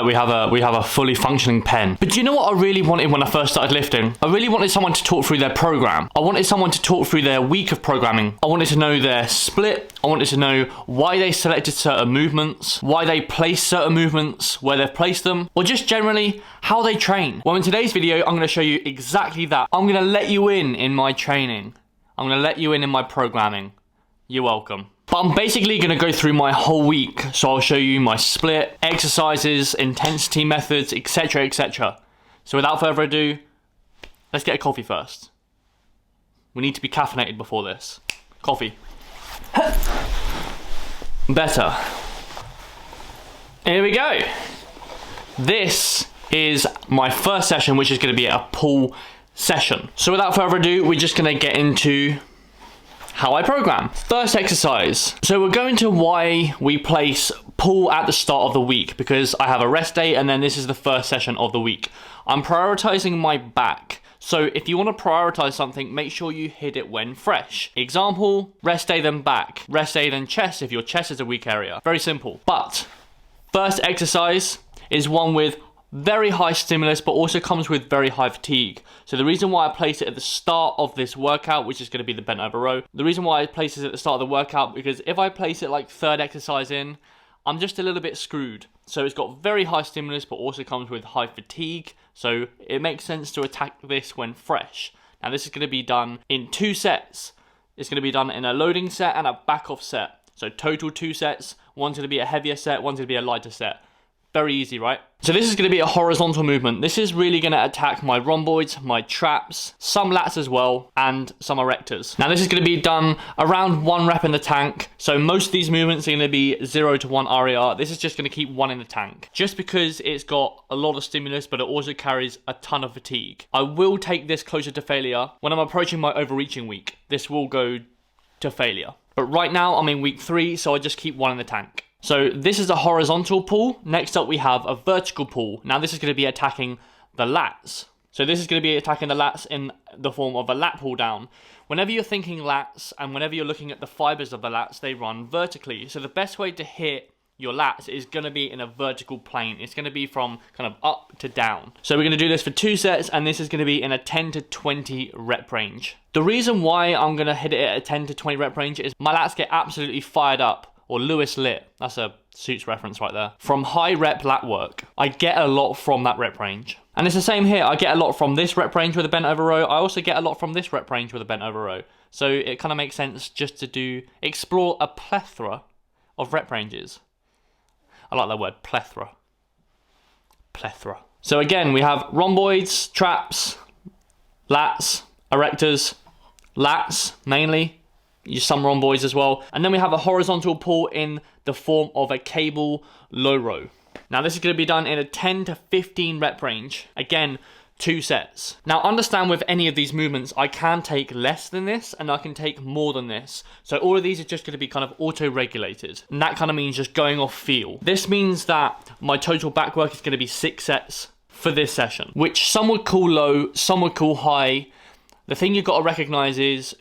we have a fully functioning pen. But do you know what I really wanted when I first started lifting? I really wanted someone to talk through their program. I wanted someone to talk through their week of programming. I wanted to know their split. I wanted to know why they selected certain movements, why they placed certain movements, where they've placed them, or just generally how they train. Well, in today's video, I'm going to show you exactly that. I'm going to let you in my training. I'm going to let you in my programming. You're welcome. But I'm basically going to go through my whole week. So I'll show you my split, exercises, intensity methods, etc, etc. So without further ado, let's get a coffee first. We need to be caffeinated before this. Coffee. Better. Here we go. This is my first session, which is going to be a pull session. So without further ado, we're just going to get into how I program. First exercise. So we're going to why we place pull at the start of the week, because I have a rest day and then this is the first session of the week. I'm prioritizing my back. So if you want to prioritize something, make sure you hit it when fresh. Example, rest day then back, rest day then chest if your chest is a weak area. Very simple. But first exercise is one with very high stimulus, but also comes with very high fatigue. So the reason why I place it at the start of this workout, which is going to be the bent over row, the reason why I place it at the start of the workout, because if I place it like third exercise in, I'm just a little bit screwed. So it's got very high stimulus, but also comes with high fatigue. So it makes sense to attack this when fresh. Now this is going to be done in 2 sets. It's going to be done in a loading set and a back off set. So total 2 sets. One's going to be a heavier set, one's going to be a lighter set. Very easy, right? So this is going to be a horizontal movement. This is really going to attack my rhomboids, my traps, some lats as well, and some erectors. Now this is going to be done around 1 rep in the tank. So most of these movements are going to be 0 to 1 RER. This is just going to keep 1 in the tank. Just because it's got a lot of stimulus, but it also carries a ton of fatigue. I will take this closer to failure when I'm approaching my overreaching week. This will go to failure. But right now I'm in week 3, so I just keep 1 in the tank. So this is a horizontal pull. Next up we have a vertical pull. Now this is going to be attacking the lats. So this is going to be attacking the lats in the form of a lat pull down. Whenever you're thinking lats and whenever you're looking at the fibers of the lats, they run vertically. So the best way to hit your lats is going to be in a vertical plane. It's going to be from kind of up to down. So we're going to do this for 2 sets, and this is going to be in a 10 to 20 rep range. The reason why I'm going to hit it at a 10 to 20 rep range is my lats get absolutely fired up. Or Lewis lit, that's a Suits reference right there. From high rep lat work, I get a lot from that rep range. And it's the same here, I get a lot from this rep range with a bent over row. I also get a lot from this rep range with a bent over row. So it kind of makes sense just to explore a plethora of rep ranges. I like that word, plethora. Plethora. So again, we have rhomboids, traps, lats, erectors, lats mainly. Use some rhomboids as well. And then we have a horizontal pull in the form of a cable low row. Now this is going to be done in a 10 to 15 rep range. Again, 2 sets. Now understand with any of these movements, I can take less than this and I can take more than this. So all of these are just going to be kind of auto-regulated. And that kind of means just going off feel. This means that my total back work is going to be 6 sets for this session, which some would call low, some would call high. The thing you've got to recognize is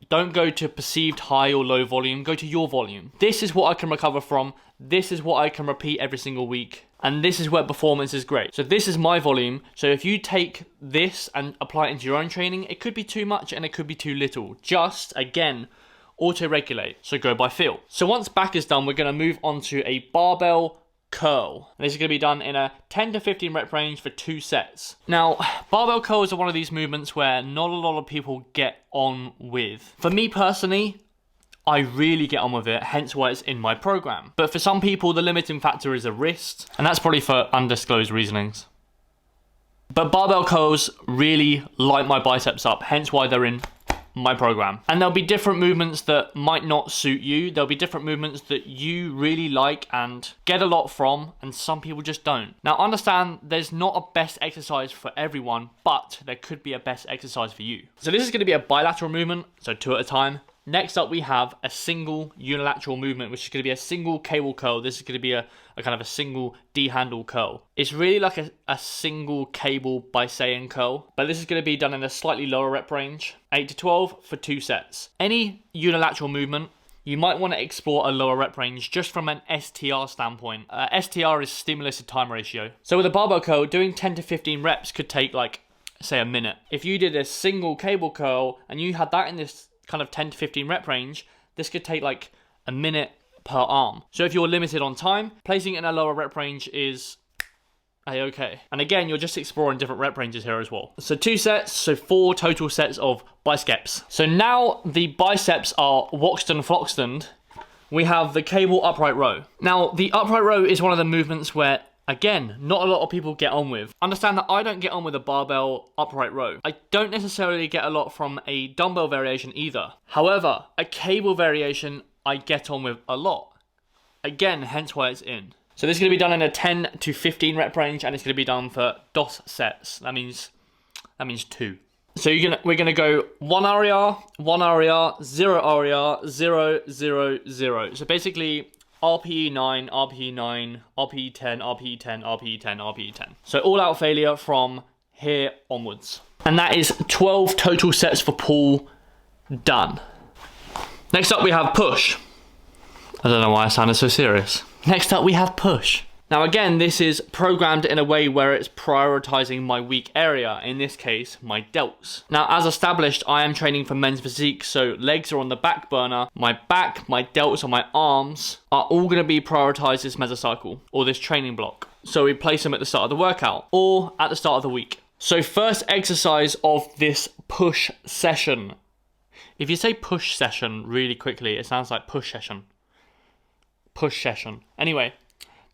don't go to perceived high or low volume, go to your volume. This is what I can recover from, this is what I can repeat every single week, and this is where performance is great. So this is my volume, so if you take this and apply it into your own training, it could be too much and it could be too little. Just, again, auto-regulate, so go by feel. So once back is done, we're going to move on to a barbell curl. And this is going to be done in a 10 to 15 rep range for 2 sets. Now, barbell curls are one of these movements where not a lot of people get on with. For me personally, I really get on with it, hence why it's in my program. But for some people, the limiting factor is a wrist, and that's probably for undisclosed reasonings. But barbell curls really light my biceps up, hence why they're in my program. And there'll be different movements that might not suit you. There'll be different movements that you really like and get a lot from, and some people just don't. Now understand, there's not a best exercise for everyone, but there could be a best exercise for you. So this is going to be a bilateral movement, so 2 at a time. Next up, we have a single unilateral movement, which is going to be a single cable curl. This is going to be a kind of a single D-handle curl. It's really like a single cable Bisayan curl, but this is going to be done in a slightly lower rep range, 8 to 12 for 2 sets. Any unilateral movement you might want to explore a lower rep range just from an STR standpoint. STR is stimulus to time ratio. So with a barbell curl, doing 10 to 15 reps could take like, say, a minute. If you did a single cable curl and you had that in this kind of 10 to 15 rep range, this could take like a minute per arm. So if you're limited on time, placing it in a lower rep range is a-okay. And again, you're just exploring different rep ranges here as well. So 2 sets, so 4 total sets of biceps. So now the biceps are waxed and floxed. We have the cable upright row. Now, the upright row is one of the movements where, again, not a lot of people get on with. Understand that I don't get on with a barbell upright row. I don't necessarily get a lot from a dumbbell variation either. However, a cable variation I get on with a lot. Again, hence why it's in. So this is going to be done in a 10 to 15 rep range, and it's going to be done for DOS sets. That means 2. So we're going to go 1 RER, 1 RER, 0 RER, 0, 0, 0. So basically RPE 9, RPE 9, RPE 10, RPE 10, RPE 10, RPE 10. So all out failure from here onwards. And that is 12 total sets for pull done. Next up we have push. I don't know why I sounded so serious. Next up we have push. Now again, this is programmed in a way where it's prioritizing my weak area, in this case, my delts. Now as established, I am training for men's physique, so legs are on the back burner. My back, my delts, and my arms are all going to be prioritized this mesocycle, or this training block. So we place them at the start of the workout, or at the start of the week. So first exercise of this push session. If you say push session really quickly, it sounds like push session. Push session. Anyway,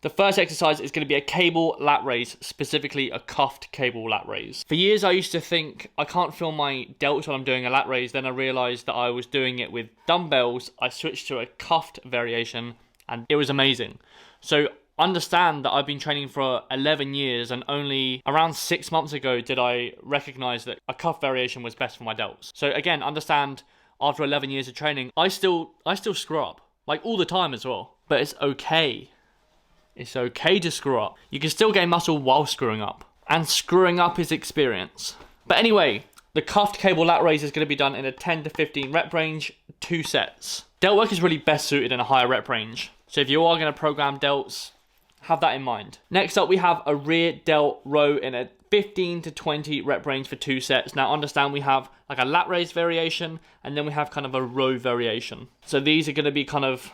the first exercise is going to be a cable lat raise, specifically a cuffed cable lat raise. For years I used to think I can't feel my delts when I'm doing a lat raise, then I realized that I was doing it with dumbbells. I switched to a cuffed variation and it was amazing. So understand that I've been training for 11 years and only around 6 months ago did I recognize that a cuff variation was best for my delts. So again, understand after 11 years of training, I still screw up, like all the time as well. But it's okay. It's okay to screw up. You can still gain muscle while screwing up. And screwing up is experience. But anyway, the cuffed cable lat raise is going to be done in a 10 to 15 rep range, 2 sets. Delt work is really best suited in a higher rep range. So if you are going to program delts, have that in mind. Next up, we have a rear delt row in a 15 to 20 rep range for 2 sets. Now understand we have like a lat raise variation, and then we have kind of a row variation. So these are going to be kind of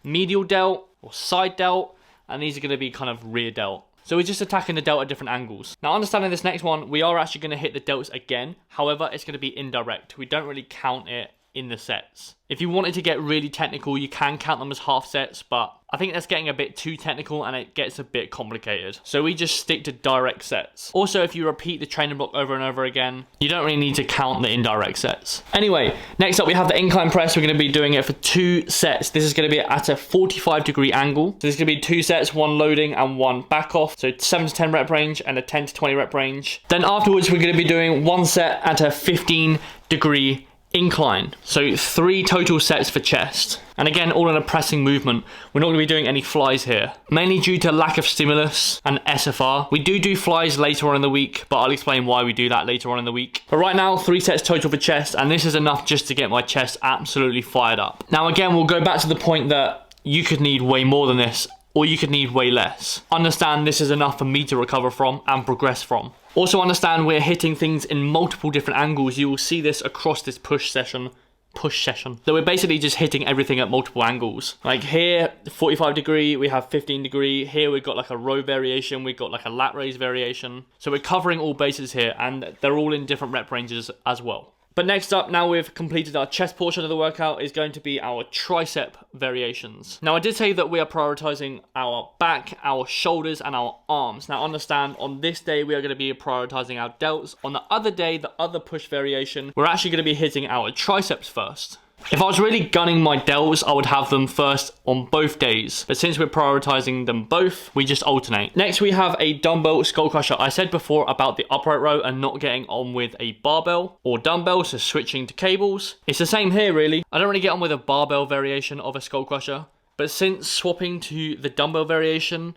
medial delt or side delt, and these are going to be kind of rear delt. So we're just attacking the delt at different angles. Now understanding this next one, we are actually going to hit the delts again. However, it's going to be indirect. We don't really count it in the sets. If you wanted to get really technical, you can count them as half sets, but I think that's getting a bit too technical and it gets a bit complicated. So we just stick to direct sets. Also, if you repeat the training block over and over again, you don't really need to count the indirect sets. Anyway, next up we have the incline press. We're going to be doing it for 2 sets. This is going to be at a 45-degree angle. So this is going to be 2 sets, 1 loading and 1 back off. So 7 to 10 rep range and a 10 to 20 rep range. Then afterwards, we're going to be doing 1 set at a 15-degree incline. So 3 total sets for chest. And again, all in a pressing movement. We're not going to be doing any flies here, mainly due to lack of stimulus and SFR. We do flies later on in the week, but I'll explain why we do that later on in the week. But right now, 3 sets total for chest, and this is enough just to get my chest absolutely fired up. Now again, we'll go back to the point that you could need way more than this, or you could need way less. Understand this is enough for me to recover from and progress from. Also understand we're hitting things in multiple different angles. You will see this across this push session. So we're basically just hitting everything at multiple angles. Like here, 45 degree, we have 15 degree. Here we've got like a row variation, we've got like a lat raise variation. So we're covering all bases here, and they're all in different rep ranges as well. But next up, now we've completed our chest portion of the workout, is going to be our tricep variations. Now I did say that we are prioritizing our back, our shoulders, and our arms. Now understand, on this day we are going to be prioritizing our delts. On the other day, the other push variation, we're actually going to be hitting our triceps first. If I was really gunning my delts, I would have them first on both days. But since we're prioritizing them both, we just alternate. Next, we have a dumbbell skull crusher. I said before about the upright row and not getting on with a barbell or dumbbell, so switching to cables. It's the same here, really. I don't really get on with a barbell variation of a skull crusher. But since swapping to the dumbbell variation,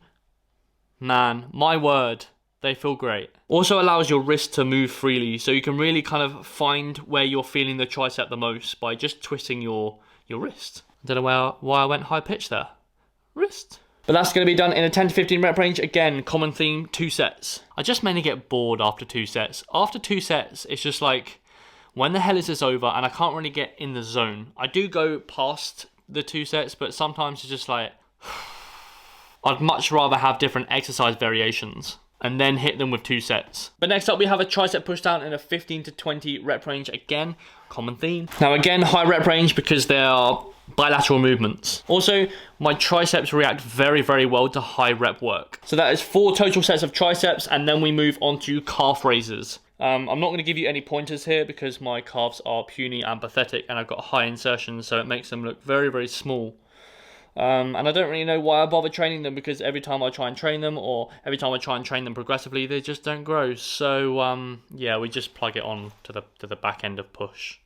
man, my word, they feel great. Also allows your wrist to move freely, so you can really kind of find where you're feeling the tricep the most by just twisting your wrist. I don't know why I went high pitch there. Wrist. But that's going to be done in a 10 to 15 rep range. Again, common theme, 2 sets. I just mainly get bored after 2 sets. After 2 sets, it's just like, when the hell is this over? And I can't really get in the zone. I do go past the 2 sets, but sometimes it's just like, I'd much rather have different exercise variations and then hit them with 2 sets. But next up, we have a tricep push down in a 15 to 20 rep range. Again, common theme. Now again, high rep range because they are bilateral movements. Also, my triceps react very, very well to high rep work. So that is 4 total sets of triceps, and then we move on to calf raises. I'm not going to give you any pointers here because my calves are puny and pathetic, and I've got high insertions, so it makes them look very, very small. And I don't really know why I bother training them, because every time I try and train them, or every time I try and train them progressively, they just don't grow. So yeah, we just plug it on to the back end of push.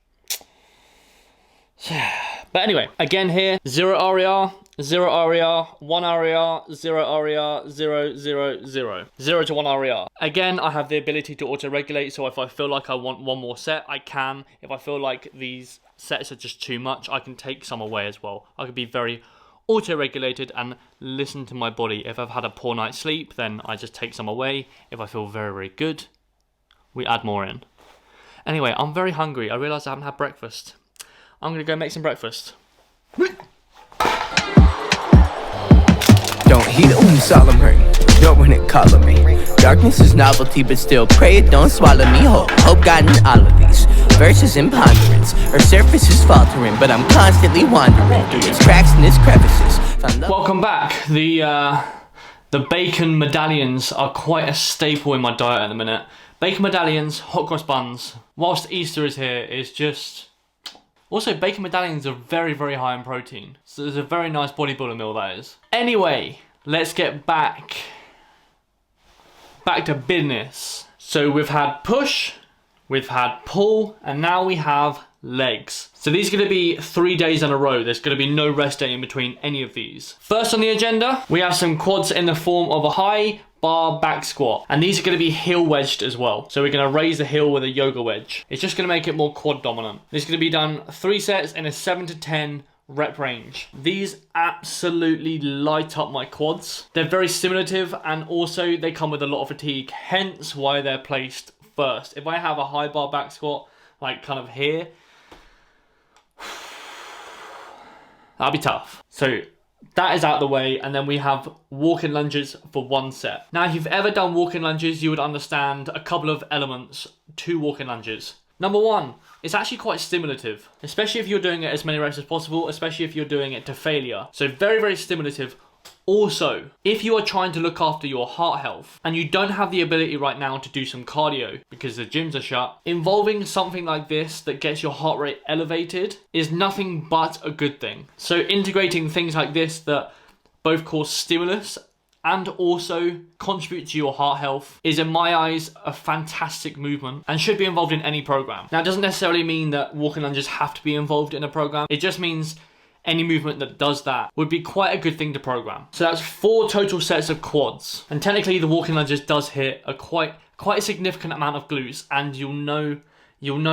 But anyway, again here, 0 RER, 0 RER, 1 RER, 0 RER, 0, 0, 0. 0 to 1 RER. Again, I have the ability to auto-regulate, so if I feel like I want one more set, I can. If I feel like these sets are just too much, I can take some away as well. I can be very auto-regulated and listen to my body. If I've had a poor night's sleep, then I just take some away. If I feel very, very good, we add more in. Anyway, I'm very hungry. I realise I haven't had breakfast. I'm going to go make some breakfast. Don't heed solemn hurt. Don't when it calling me. Darkness is novelty, but still pray it don't swallow me whole. Hope God in all of these verses in ponderance. Her surface is faltering, but I'm constantly wandering through its cracks and its crevices. Welcome back. The bacon medallions are quite a staple in my diet at the minute. Bacon medallions, hot cross buns. Whilst Easter is here, is just... Also, bacon medallions are very, very high in protein. So it's a very nice bodybuilder meal, that is. Anyway, let's get back to business. So we've had push, we've had pull, and now we have legs. So these are going to be 3 days in a row. There's going to be no rest day in between any of these. First on the agenda, we have some quads in the form of a high bar back squat, and these are going to be heel wedged as well. So we're going to raise the heel with a yoga wedge. It's just going to make it more quad dominant. This is going to be done 3 sets in a 7 to 10 rep range. These absolutely light up my quads. They're very stimulative, and also they come with a lot of fatigue, hence why they're placed first. If I have a high bar back squat like kind of here, that'll be tough. So that is out of the way, and then we have walk-in lunges for 1 set. Now, if you've ever done walk-in lunges, you would understand a couple of elements to walk-in lunges. Number 1, it's actually quite stimulative, especially if you're doing it as many reps as possible, especially if you're doing it to failure. So very, very stimulative. Also, if you are trying to look after your heart health and you don't have the ability right now to do some cardio because the gyms are shut, involving something like this that gets your heart rate elevated is nothing but a good thing. So integrating things like this that both cause stimulus and also contribute to your heart health is, in my eyes, a fantastic movement and should be involved in any program. Now, it doesn't necessarily mean that walking lunges have to be involved in a program. It just means any movement that does that would be quite a good thing to program. So that's 4 total sets of quads. And technically the walking lunges does hit a quite a significant amount of glutes, and you'll know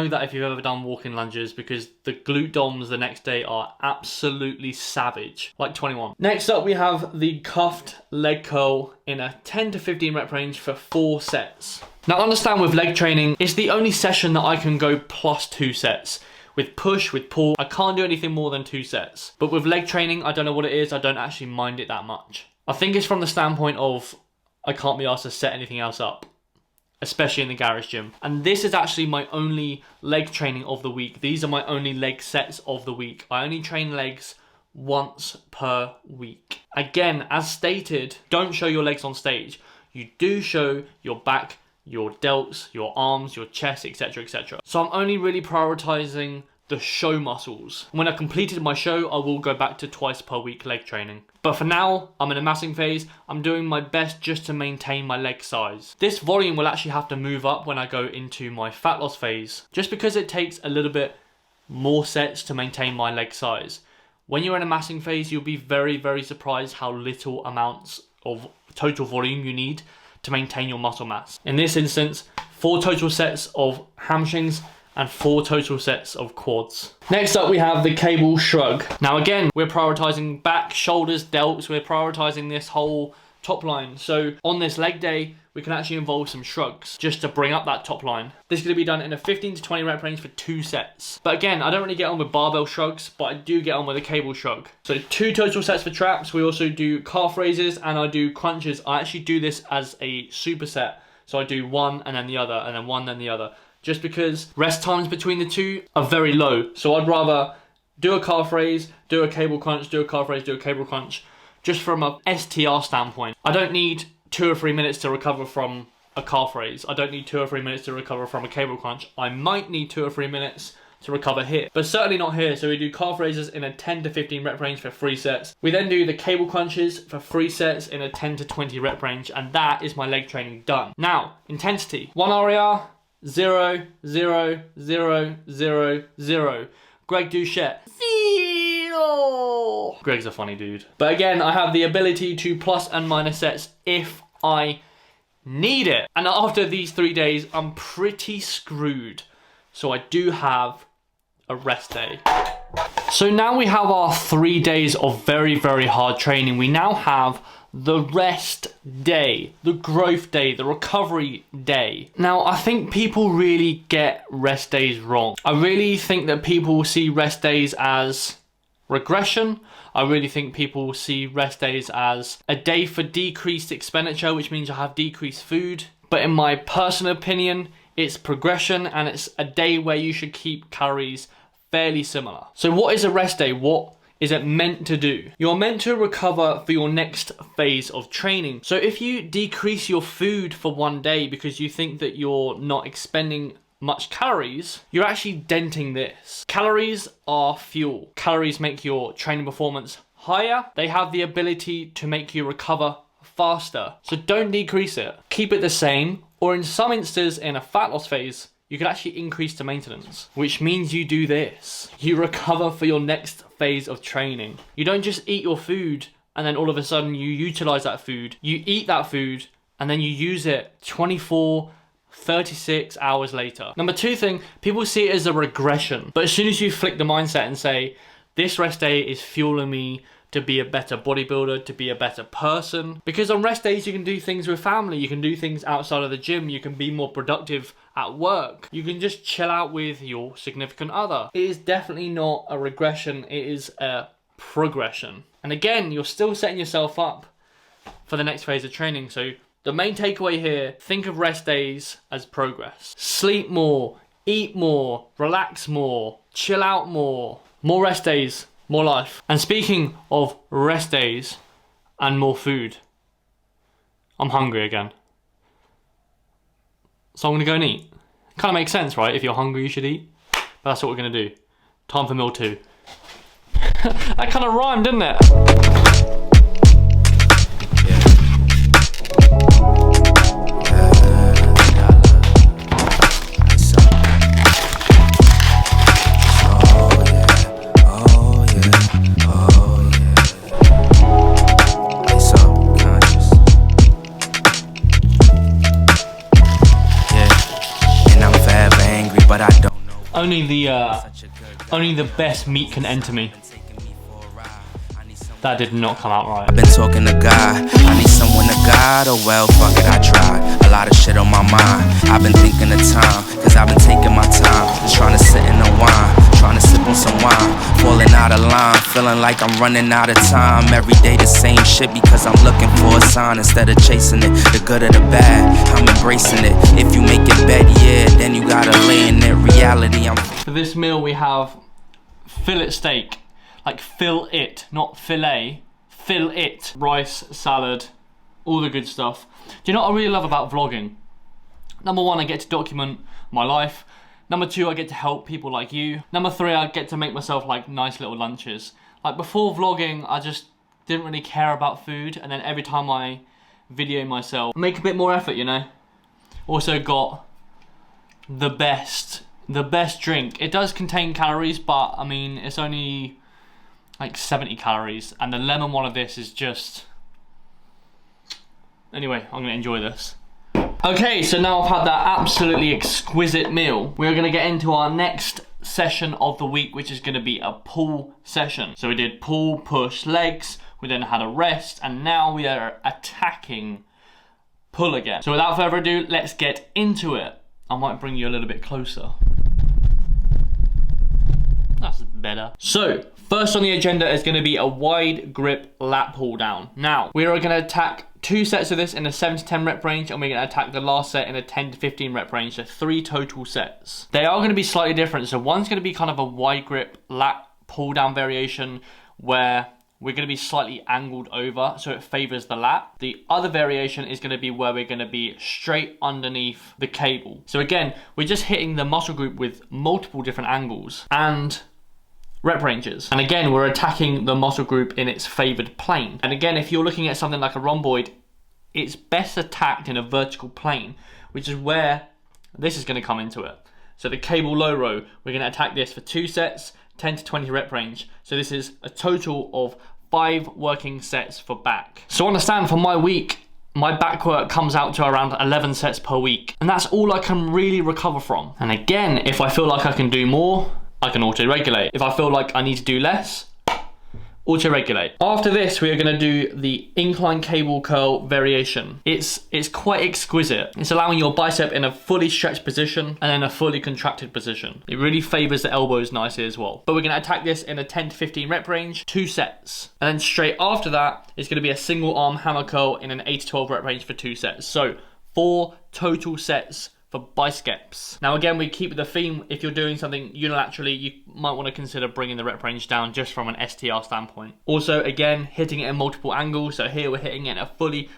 that if you've ever done walking lunges, because the glute DOMs the next day are absolutely savage, like 21. Next up, we have the cuffed leg curl in a 10 to 15 rep range for 4 sets. Now understand, with leg training, it's the only session that I can go plus 2 sets. With push, with pull, I can't do anything more than 2 sets. But with leg training, I don't know what it is, I don't actually mind it that much. I think it's from the standpoint of I can't be asked to set anything else up, especially in the garage gym. And this is actually my only leg training of the week. These are my only leg sets of the week. I only train legs once per week. Again, as stated, don't show your legs on stage. You do show your back, your delts, your arms, your chest, etc, etc. So I'm only really prioritizing the show muscles. When I completed my show, I will go back to twice per week leg training. But for now, I'm in a massing phase. I'm doing my best just to maintain my leg size. This volume will actually have to move up when I go into my fat loss phase, just because it takes a little bit more sets to maintain my leg size. When you're in a massing phase, you'll be very, very surprised how little amounts of total volume you need to maintain your muscle mass. In this instance, 4 total sets of hamstrings and 4 total sets of quads. Next up we have the cable shrug. Now again, we're prioritizing back, shoulders, delts, we're prioritizing this whole top line. So on this leg day, we can actually involve some shrugs just to bring up that top line. This is going to be done in a 15 to 20 rep range for 2 sets. But again, I don't really get on with barbell shrugs, but I do get on with a cable shrug. So 2 total sets for traps. We also do calf raises and I do crunches. I actually do this as a superset. So I do one and then the other and then one and then the other. Just because rest times between the two are very low. So I'd rather do a calf raise, do a cable crunch, do a calf raise, do a cable crunch. Just from a STR standpoint. I don't need 2 or 3 minutes to recover from a calf raise. I don't need 2 or 3 minutes to recover from a cable crunch. I might need 2 or 3 minutes to recover here, but certainly not here. So we do calf raises in a 10 to 15 rep range for 3 sets. We then do the cable crunches for 3 sets in a 10 to 20 rep range, and that is my leg training done. Now, intensity. 1 RER, 0, 0, 0, 0, 0. Greg Doucette. Greg's a funny dude. But again, I have the ability to plus and minus sets if I need it. And after these 3 days, I'm pretty screwed. So I do have a rest day. So now we have our 3 days of very, very hard training. We now have the rest day, the growth day, the recovery day. Now, I think people really get rest days wrong. I really think that people see rest days as regression. I really think people see rest days as a day for decreased expenditure, which means you have decreased food. But in my personal opinion, it's progression and it's a day where you should keep calories fairly similar. So what is a rest day? What is it meant to do? You're meant to recover for your next phase of training. So if you decrease your food for 1 day because you think that you're not expending much calories, you're actually denting this. Calories are fuel. Calories make your training performance higher. They have the ability to make you recover faster. So don't decrease it. Keep it the same, or in some instances in a fat loss phase, you can actually increase to maintenance, which means you do this. You recover for your next phase of training. You don't just eat your food and then all of a sudden you utilize that food. You eat that food and then you use it 24, 36 hours later. Number 2 thing, people see it as a regression. But as soon as you flick the mindset and say, this rest day is fueling me to be a better bodybuilder, to be a better person. Because on rest days, you can do things with family. You can do things outside of the gym. You can be more productive at work. You can just chill out with your significant other. It is definitely not a regression. It is a progression. And again, you're still setting yourself up for the next phase of training. So the main takeaway here, think of rest days as progress. Sleep more, eat more, relax more, chill out more. More rest days, more life. And speaking of rest days and more food, I'm hungry again. So I'm gonna go and eat. Kind of makes sense, right? If you're hungry, you should eat. But that's what we're gonna do. Time for meal 2. That kind of rhymed, didn't it? Only the best meat can enter me. That did not come out right. I've been talking to God, I need someone to guide. Oh well, fuck it, I tried. A lot of shit on my mind. I've been thinking of time, cause I've been taking my time. Just trying to sit in the wine, trying to sip on some wine. Falling out of line, feeling like I'm running out of time. Every day the same shit because I'm looking for a sign. Instead of chasing it, the good or the bad, I'm embracing it. If you make it bad, yeah, then you gotta lay in it. Reality, For this meal we have fillet steak. Like fill it, not fillet. Fill it. Rice, salad, all the good stuff. Do you know what I really love about vlogging? Number 1, I get to document my life. Number 2, I get to help people like you. Number 3, I get to make myself like nice little lunches. Like before vlogging, I just didn't really care about food, and then every time I video myself, I make a bit more effort, you know? Also got the best drink. It does contain calories, but I mean, it's only like 70 calories, and the lemon one of this is just... Anyway, I'm gonna enjoy this. Okay, so now I've had that absolutely exquisite meal, we're gonna get into our next session of the week, which is gonna be a pull session. So we did pull, push, legs, we then had a rest, and now we are attacking pull again. So without further ado, let's get into it. I might bring you a little bit closer. That's better. So, first on the agenda is going to be a wide grip lat pull down. Now, we are going to attack 2 sets of this in a 7 to 10 rep range, and we're going to attack the last set in a 10 to 15 rep range, so 3 total sets. They are going to be slightly different. So one's going to be kind of a wide grip lat pull down variation where we're going to be slightly angled over, so it favors the lat. The other variation is going to be where we're going to be straight underneath the cable. So again, we're just hitting the muscle group with multiple different angles and rep ranges. And again, we're attacking the muscle group in its favored plane. And again, if you're looking at something like a rhomboid, it's best attacked in a vertical plane, which is where this is going to come into it. So the cable low row, we're going to attack this for 2 sets, 10 to 20 rep range. So this is a total of 5 working sets for back. So understand, for my week, my back work comes out to around 11 sets per week. And that's all I can really recover from. And again, if I feel like I can do more, I can auto-regulate. If I feel like I need to do less, auto-regulate. After this, we are going to do the incline cable curl variation. It's quite exquisite. It's allowing your bicep in a fully stretched position and then a fully contracted position. It really favors the elbows nicely as well. But we're going to attack this in a 10 to 15 rep range, 2 sets. And then straight after that, it's going to be a single arm hammer curl in an 8 to 12 rep range for 2 sets. So 4 total sets for biceps. Now again, we keep the theme. If you're doing something unilaterally, you might want to consider bringing the rep range down just from an STR standpoint. Also, again, hitting it in multiple angles. So here we're hitting it in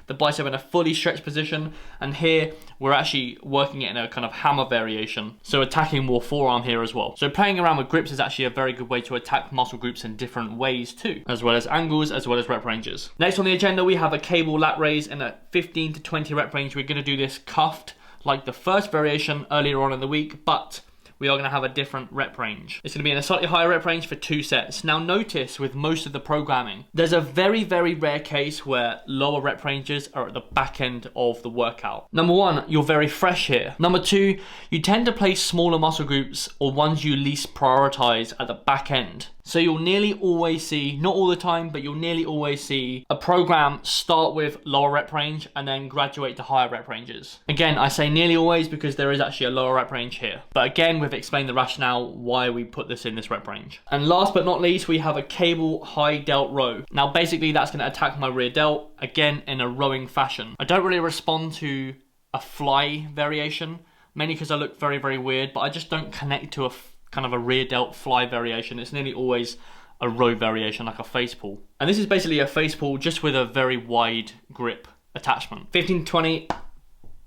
the bicep in a fully stretched position, and here we're actually working it in a kind of hammer variation. So attacking more forearm here as well. So playing around with grips is actually a very good way to attack muscle groups in different ways too, as well as angles, as well as rep ranges. Next on the agenda, we have a cable lat raise in a 15 to 20 rep range. We're going to do this cuffed, like the first variation earlier on in the week, but we are going to have a different rep range. It's going to be in a slightly higher rep range for 2 sets. Now notice with most of the programming, there's a very, very rare case where lower rep ranges are at the back end of the workout. Number 1, you're very fresh here. Number 2, you tend to place smaller muscle groups or ones you least prioritize at the back end. So you'll nearly always see, not all the time, but you'll nearly always see a program start with lower rep range and then graduate to higher rep ranges. Again, I say nearly always because there is actually a lower rep range here. But again, we've explained the rationale why we put this in this rep range. And last but not least, we have a cable high delt row. Now basically that's going to attack my rear delt, again in a rowing fashion. I don't really respond to a fly variation, mainly because I look very, very weird, but I just don't connect to a kind of a rear delt fly variation. It's nearly always a row variation, like a face pull. And this is basically a face pull just with a very wide grip attachment. 15 to 20,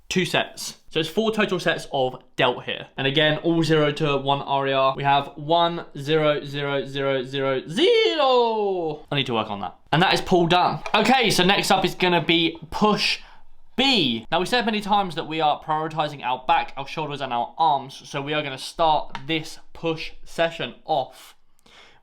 2 sets. So it's 4 total sets of delt here. And again, all 0 to 1 RER. We have 1, 0, 0, 0, 0, 0. I need to work on that. And that is pull done. Okay, so next up is gonna be push B. Now we said many times that we are prioritizing our back, our shoulders and our arms. So we are gonna start this push session off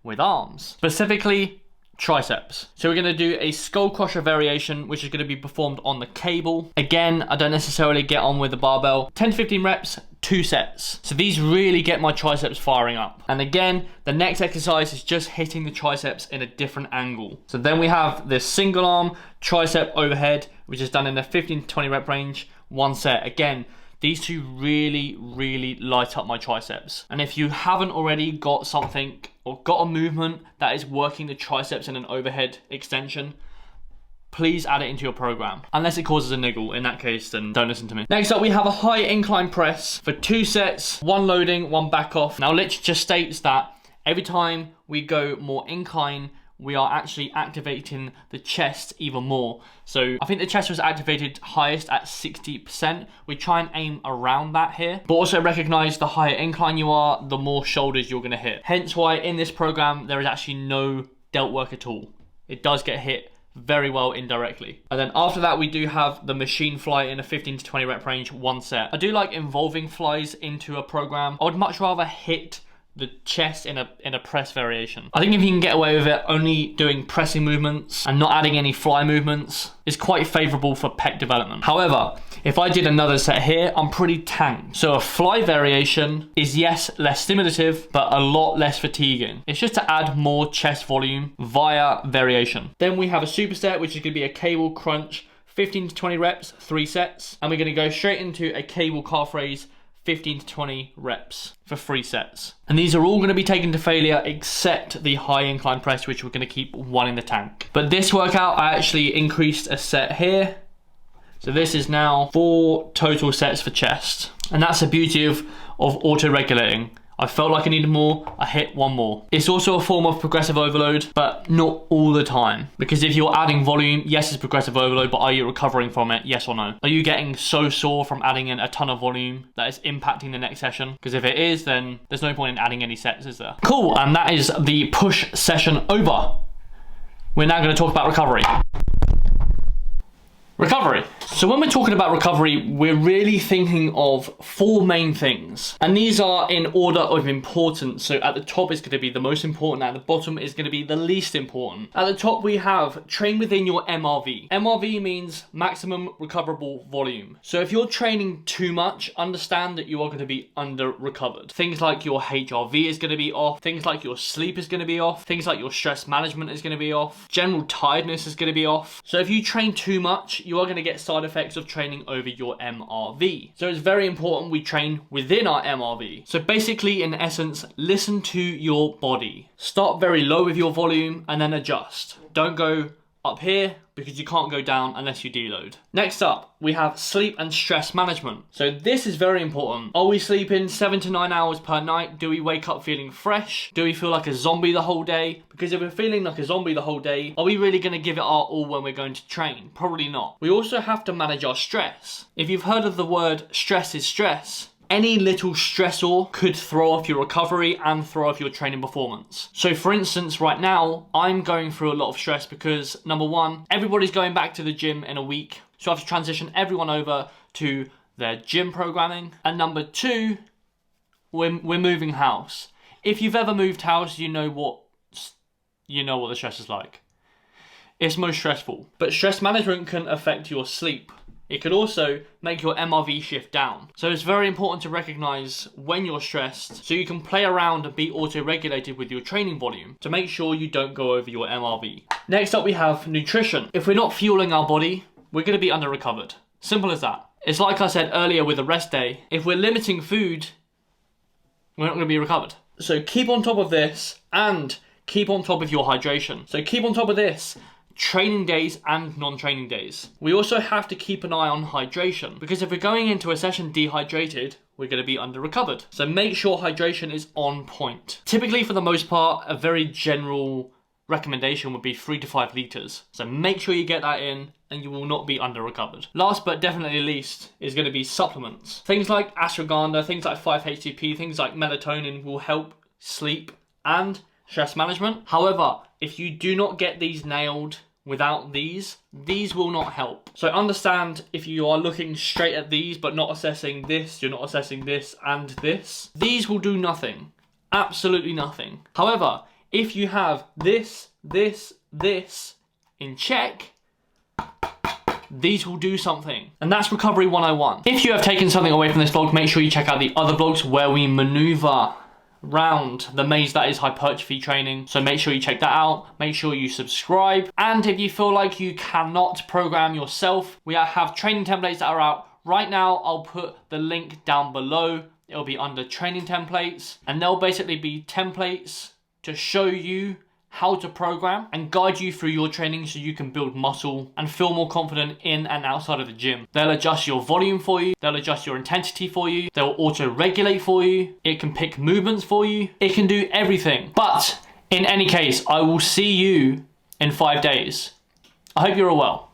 with arms, specifically triceps. So we're gonna do a skull crusher variation, which is gonna be performed on the cable. Again, I don't necessarily get on with the barbell. 10 to 15 reps, 2 sets. So these really get my triceps firing up. And again, the next exercise is just hitting the triceps in a different angle. So then we have this single arm tricep overhead, which is done in a 15 to 20 rep range, 1 set. Again, these 2 really, really light up my triceps. And if you haven't already got something or got a movement that is working the triceps in an overhead extension, please add it into your program. Unless it causes a niggle, in that case, then don't listen to me. Next up, we have a high incline press for 2 sets, 1 loading, 1 back off. Now, Lich just states that every time we go more incline, we are actually activating the chest even more. So I think the chest was activated highest at 60%. We try and aim around that here, but also recognize the higher incline you are, the more shoulders you're gonna hit. Hence why in this program, there is actually no delt work at all. It does get hit very well indirectly. And then after that, we do have the machine fly in a 15 to 20 rep range, 1 set. I do like involving flies into a program. I would much rather hit the chest in a press variation. I think if you can get away with it only doing pressing movements and not adding any fly movements, is quite favourable for pec development. However, if I did another set here, I'm pretty tanked. So a fly variation is, yes, less stimulative, but a lot less fatiguing. It's just to add more chest volume via variation. Then we have a superset, which is going to be a cable crunch, 15 to 20 reps, 3 sets. And we're going to go straight into a cable calf raise, 15 to 20 reps for 3 sets. And these are all going to be taken to failure except the high incline press, which we're going to keep one in the tank. But this workout, I actually increased a set here. So this is now 4 total sets for chest. And that's the beauty of auto-regulating. I felt like I needed more, I hit 1 more. It's also a form of progressive overload, but not all the time. Because if you're adding volume, yes, it's progressive overload, but are you recovering from it, yes or no? Are you getting so sore from adding in a ton of volume that it's impacting the next session? Because if it is, then there's no point in adding any sets, is there? Cool, and that is the push session over. We're now going to talk about recovery. Recovery. So when we're talking about recovery, we're really thinking of 4 main things. And these are in order of importance. So at the top is going to be the most important, at the bottom is going to be the least important. At the top we have train within your MRV. MRV means maximum recoverable volume. So if you're training too much, understand that you are going to be under recovered. Things like your HRV is going to be off. Things like your sleep is going to be off. Things like your stress management is going to be off. General tiredness is going to be off. So if you train too much, you are going to get side effects of training over your MRV. So it's very important we train within our MRV. So basically, in essence, listen to your body. Start very low with your volume and then adjust. Don't go up here because you can't go down unless you deload. Next up, we have sleep and stress management. So this is very important. Are we sleeping 7 to 9 hours per night? Do we wake up feeling fresh? Do we feel like a zombie the whole day? Because if we're feeling like a zombie the whole day, are we really going to give it our all when we're going to train? Probably not. We also have to manage our stress. If you've heard of the word stress is stress, any little stressor could throw off your recovery and throw off your training performance. So for instance, right now, I'm going through a lot of stress because number 1, everybody's going back to the gym in a week. So I have to transition everyone over to their gym programming. And number 2, we're moving house. If you've ever moved house, you know what the stress is like. It's most stressful. But stress management can affect your sleep. It could also make your MRV shift down. So it's very important to recognize when you're stressed so you can play around and be auto-regulated with your training volume to make sure you don't go over your MRV. Next up we have nutrition. If we're not fueling our body, we're going to be under-recovered. Simple as that. It's like I said earlier with a rest day. If we're limiting food, we're not going to be recovered. So keep on top of this and keep on top of your hydration. So keep on top of this. Training days and non-training days. We also have to keep an eye on hydration because if we're going into a session dehydrated, we're going to be under-recovered. So make sure hydration is on point. Typically, for the most part, a very general recommendation would be 3 to 5 litres. So make sure you get that in and you will not be under-recovered. Last but definitely least is going to be supplements. Things like ashwagandha, things like 5-HTP, things like melatonin will help sleep and stress management. However, if you do not get these nailed without these will not help. So understand if you are looking straight at these but not assessing this, you're not assessing this and this, these will do nothing. Absolutely nothing. However, if you have this in check, these will do something. And that's Recovery 101. If you have taken something away from this vlog, make sure you check out the other vlogs where we maneuver round the maze that is hypertrophy training. So make sure you check that out. Make sure you subscribe. And if you feel like you cannot program yourself, we have training templates that are out right now. I'll put the link down below. It'll be under training templates. And they'll basically be templates to show you how to program and guide you through your training so you can build muscle and feel more confident in and outside of the gym. They'll adjust your volume for you. They'll adjust your intensity for you. They'll auto-regulate for you. It can pick movements for you. It can do everything. But in any case, I will see you in 5 days. I hope you're all well.